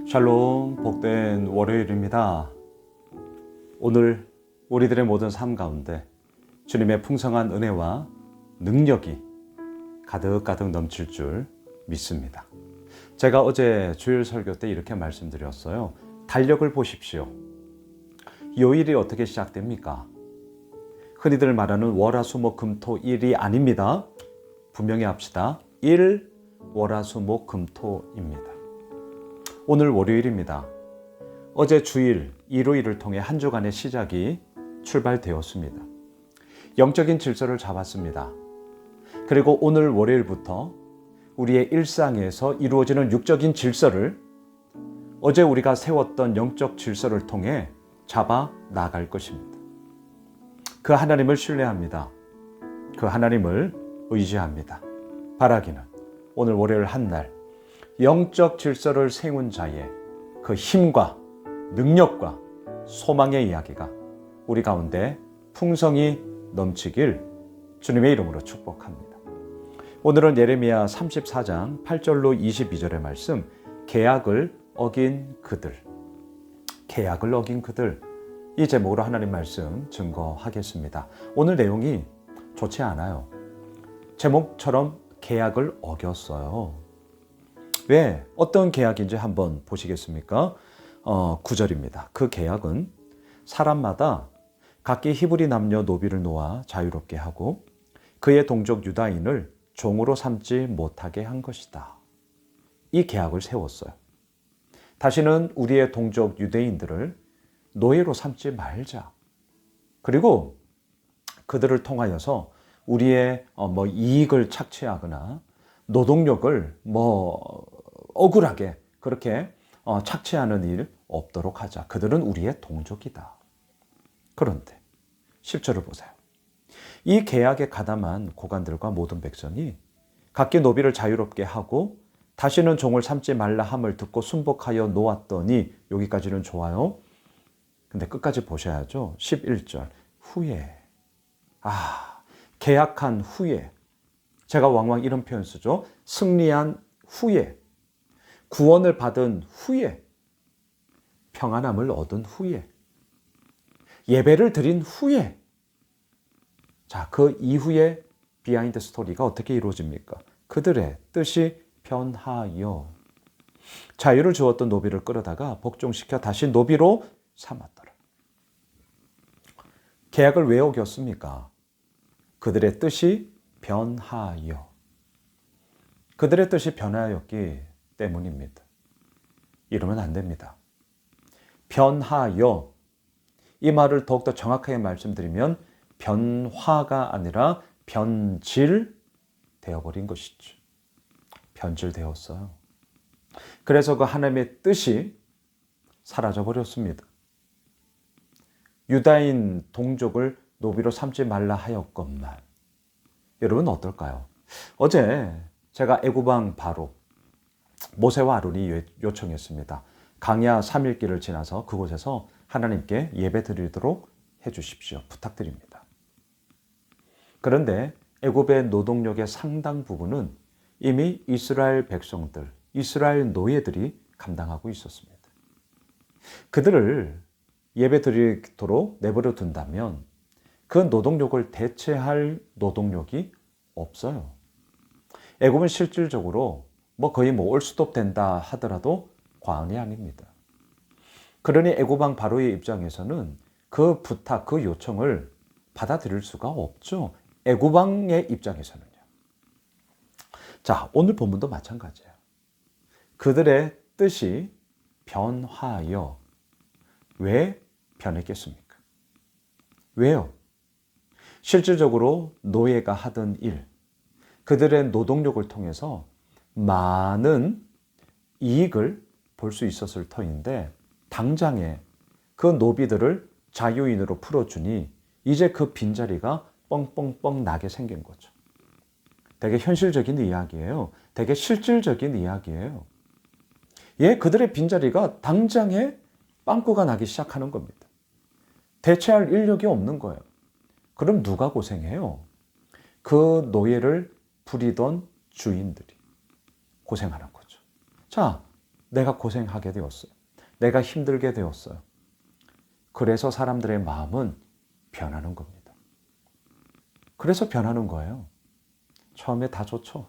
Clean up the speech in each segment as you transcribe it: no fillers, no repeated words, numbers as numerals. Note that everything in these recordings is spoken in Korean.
샬롬, 복된 월요일입니다. 오늘 우리들의 모든 삶 가운데 주님의 풍성한 은혜와 능력이 가득가득 넘칠 줄 믿습니다. 제가 어제 주일 설교 때 이렇게 말씀드렸어요. 달력을 보십시오. 요일이 어떻게 시작됩니까? 흔히들 말하는 월화수목금토일이 아닙니다. 분명히 합시다. 월화수목금토입니다. 오늘 월요일입니다. 어제 주일, 일요일을 통해 한 주간의 시작이 출발되었습니다. 영적인 질서를 잡았습니다. 그리고 오늘 월요일부터 우리의 일상에서 이루어지는 육적인 질서를 어제 우리가 세웠던 영적 질서를 통해 잡아 나갈 것입니다. 그 하나님을 신뢰합니다. 그 하나님을 의지합니다. 바라기는 오늘 월요일 한 날 영적 질서를 세운 자의 그 힘과 능력과 소망의 이야기가 우리 가운데 풍성히 넘치길 주님의 이름으로 축복합니다. 오늘은 예레미야 34장 8절로 22절의 말씀, 계약을 어긴 그들, 계약을 어긴 그들, 이 제목으로 하나님 말씀 증거하겠습니다. 오늘 내용이 좋지 않아요. 제목처럼 계약을 어겼어요. 왜? 어떤 계약인지 한번 보시겠습니까? 9절입니다. 그 계약은 사람마다 각기 히브리 남녀 노비를 놓아 자유롭게 하고 그의 동족 유다인을 종으로 삼지 못하게 한 것이다. 이 계약을 세웠어요. 다시는 우리의 동족 유대인들을 노예로 삼지 말자. 그리고 그들을 통하여서 우리의 이익을 착취하거나 노동력을 억울하게 그렇게 착취하는 일 없도록 하자. 그들은 우리의 동족이다. 그런데 10절을 보세요. 이 계약에 가담한 고관들과 모든 백성이 각기 노비를 자유롭게 하고 다시는 종을 삼지 말라 함을 듣고 순복하여 놓았더니, 여기까지는 좋아요. 근데 끝까지 보셔야죠. 11절 후에, 계약한 후에, 제가 왕왕 이런 표현 쓰죠. 승리한 후에, 구원을 받은 후에, 평안함을 얻은 후에, 예배를 드린 후에, 자, 그 이후에 비하인드 스토리가 어떻게 이루어집니까? 그들의 뜻이 변하여 자유를 주었던 노비를 끌어다가 복종시켜 다시 노비로 삼았더라. 계약을 왜 어겼습니까? 그들의 뜻이 변하여. 그들의 뜻이 변하였기 때문입니다. 이러면 안 됩니다. 변하여. 이 말을 더욱더 정확하게 말씀드리면 변화가 아니라 변질되어버린 것이죠. 변질되었어요. 그래서 그 하나님의 뜻이 사라져버렸습니다. 유다인 동족을 노비로 삼지 말라 하였건만, 여러분 어떨까요? 어제 제가 애굽왕 바로 모세와 아론이 요청했습니다. 광야 3일길을 지나서 그곳에서 하나님께 예배 드리도록 해주십시오. 부탁드립니다. 그런데 애굽의 노동력의 상당 부분은 이미 이스라엘 백성들, 이스라엘 노예들이 감당하고 있었습니다. 그들을 예배 드리도록 내버려 둔다면 그 노동력을 대체할 노동력이 없어요. 애굽은 실질적으로 거의 올수도 된다 하더라도 과언이 아닙니다. 그러니 애굽왕 바로의 입장에서는 그 부탁, 그 요청을 받아들일 수가 없죠. 애굽왕의 입장에서는요. 자, 오늘 본문도 마찬가지예요. 그들의 뜻이 변하여. 왜 변했겠습니까? 왜요? 실질적으로 노예가 하던 일, 그들의 노동력을 통해서 많은 이익을 볼 수 있었을 터인데 당장에 그 노비들을 자유인으로 풀어주니 이제 그 빈자리가 뻥뻥뻥 나게 생긴 거죠. 되게 현실적인 이야기예요. 되게 실질적인 이야기예요. 그들의 빈자리가 당장에 빵꾸가 나기 시작하는 겁니다. 대체할 인력이 없는 거예요. 그럼 누가 고생해요? 그 노예를 부리던 주인들이 고생하는 거죠. 자, 내가 고생하게 되었어요. 내가 힘들게 되었어요. 그래서 사람들의 마음은 변하는 겁니다. 그래서 변하는 거예요. 처음에 다 좋죠.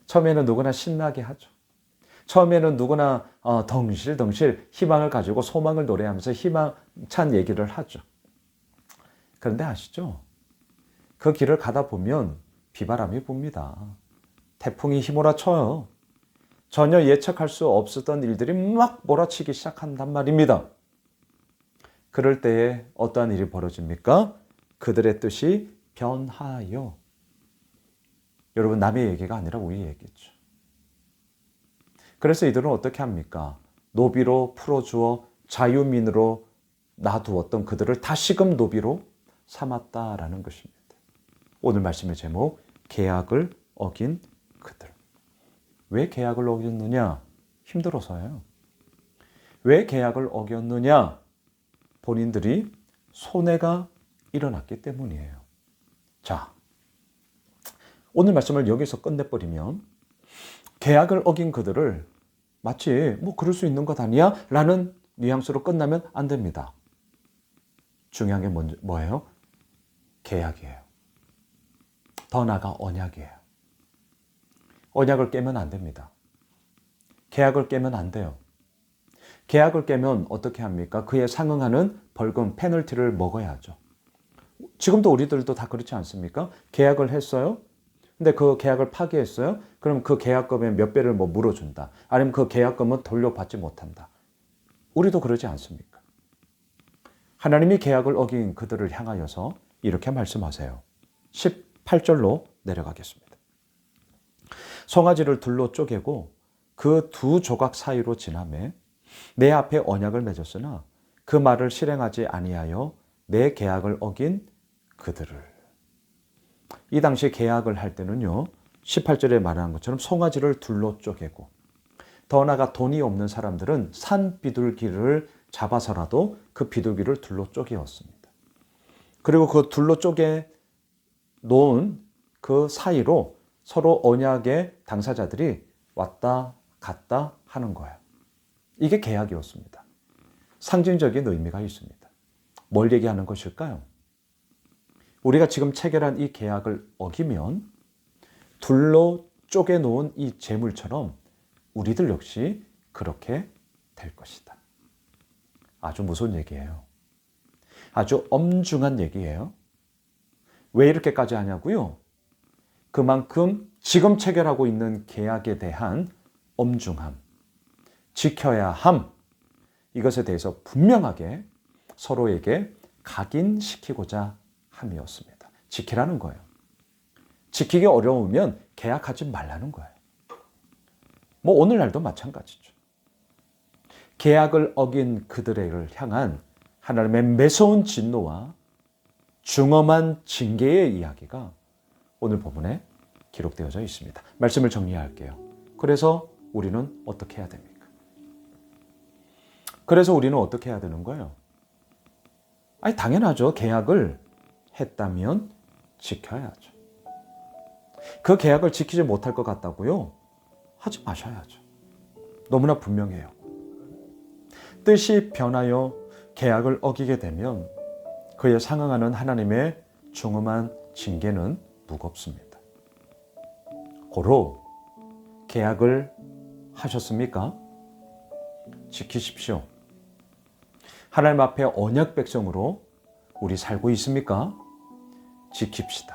처음에는 누구나 신나게 하죠. 처음에는 누구나 덩실덩실 희망을 가지고 소망을 노래하면서 희망찬 얘기를 하죠. 그런데 아시죠? 그 길을 가다 보면 비바람이 붑니다. 태풍이 휘몰아쳐요. 전혀 예측할 수 없었던 일들이 막 몰아치기 시작한단 말입니다. 그럴 때에 어떠한 일이 벌어집니까? 그들의 뜻이 변하여. 여러분, 남의 얘기가 아니라 우리 얘기죠. 그래서 이들은 어떻게 합니까? 노비로 풀어주어 자유민으로 놔두었던 그들을 다시금 노비로 삼았다라는 것입니다. 오늘 말씀의 제목, 계약을 어긴 그들. 왜 계약을 어겼느냐? 힘들어서요. 왜 계약을 어겼느냐? 본인들이 손해가 일어났기 때문이에요. 자, 오늘 말씀을 여기서 끝내버리면 계약을 어긴 그들을 마치 그럴 수 있는 것 아니야? 라는 뉘앙스로 끝나면 안 됩니다. 중요한 게 뭐예요? 계약이에요. 더 나아가 언약이에요. 언약을 깨면 안 됩니다. 계약을 깨면 안 돼요. 계약을 깨면 어떻게 합니까? 그에 상응하는 벌금, 페널티를 먹어야죠. 지금도 우리들도 다 그렇지 않습니까? 계약을 했어요. 근데 그 계약을 파기했어요. 그럼 그 계약금의 몇 배를 물어준다. 아니면 그 계약금은 돌려받지 못한다. 우리도 그러지 않습니까? 하나님이 계약을 어긴 그들을 향하여서 이렇게 말씀하세요. 18절로 내려가겠습니다. 송아지를 둘로 쪼개고 그 두 조각 사이로 지나매 내 앞에 언약을 맺었으나 그 말을 실행하지 아니하여 내 계약을 어긴 그들을. 이 당시 계약을 할 때는요, 18절에 말하는 것처럼 송아지를 둘로 쪼개고, 더 나아가 돈이 없는 사람들은 산 비둘기를 잡아서라도 그 비둘기를 둘로 쪼개었습니다. 그리고 그 둘로 쪼개 놓은 그 사이로 서로 언약의 당사자들이 왔다 갔다 하는 거예요. 이게 계약이었습니다. 상징적인 의미가 있습니다. 뭘 얘기하는 것일까요? 우리가 지금 체결한 이 계약을 어기면 둘로 쪼개놓은 이 재물처럼 우리들 역시 그렇게 될 것이다. 아주 무서운 얘기예요. 아주 엄중한 얘기예요. 왜 이렇게까지 하냐고요? 그만큼 지금 체결하고 있는 계약에 대한 엄중함, 지켜야 함, 이것에 대해서 분명하게 서로에게 각인시키고자 함이었습니다. 지키라는 거예요. 지키기 어려우면 계약하지 말라는 거예요. 오늘날도 마찬가지죠. 계약을 어긴 그들을 향한 하나님의 매서운 진노와 중엄한 징계의 이야기가 오늘 본문에 기록되어져 있습니다. 말씀을 정리할게요. 그래서 우리는 어떻게 해야 됩니까? 그래서 우리는 어떻게 해야 되는 거예요? 당연하죠. 계약을 했다면 지켜야죠. 그 계약을 지키지 못할 것 같다고요? 하지 마셔야죠. 너무나 분명해요. 뜻이 변하여 계약을 어기게 되면 그에 상응하는 하나님의 중엄한 징계는 무겁습니다. 고로 계약을 하셨습니까? 지키십시오. 하나님 앞에 언약 백성으로 우리 살고 있습니까? 지킵시다.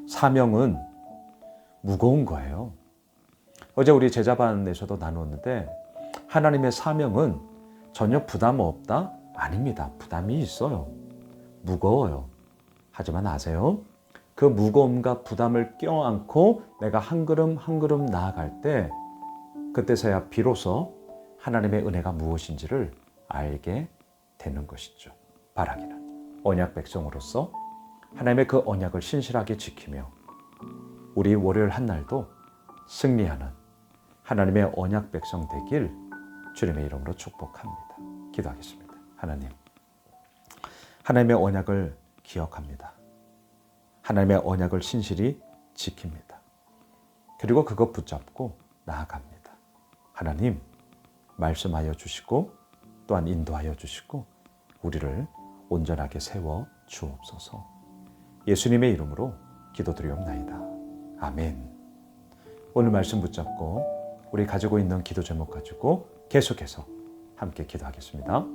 사명은 무거운 거예요. 어제 우리 제자반에서도 나누었는데 하나님의 사명은 전혀 부담 없다? 아닙니다. 부담이 있어요. 무거워요. 하지만 아세요? 그 무거움과 부담을 껴안고 내가 한 걸음 한 걸음 나아갈 때 그때서야 비로소 하나님의 은혜가 무엇인지를 알게 되는 것이죠. 바라기는 언약 백성으로서 하나님의 그 언약을 신실하게 지키며 우리 월요일 한 날도 승리하는 하나님의 언약 백성 되길 주님의 이름으로 축복합니다. 기도하겠습니다. 하나님, 하나님의 언약을 기억합니다. 하나님의 언약을 신실히 지킵니다. 그리고 그것 붙잡고 나아갑니다. 하나님 말씀하여 주시고 또한 인도하여 주시고 우리를 온전하게 세워 주옵소서. 예수님의 이름으로 기도드리옵나이다. 아멘. 오늘 말씀 붙잡고 우리 가지고 있는 기도 제목 가지고 계속해서 함께 기도하겠습니다.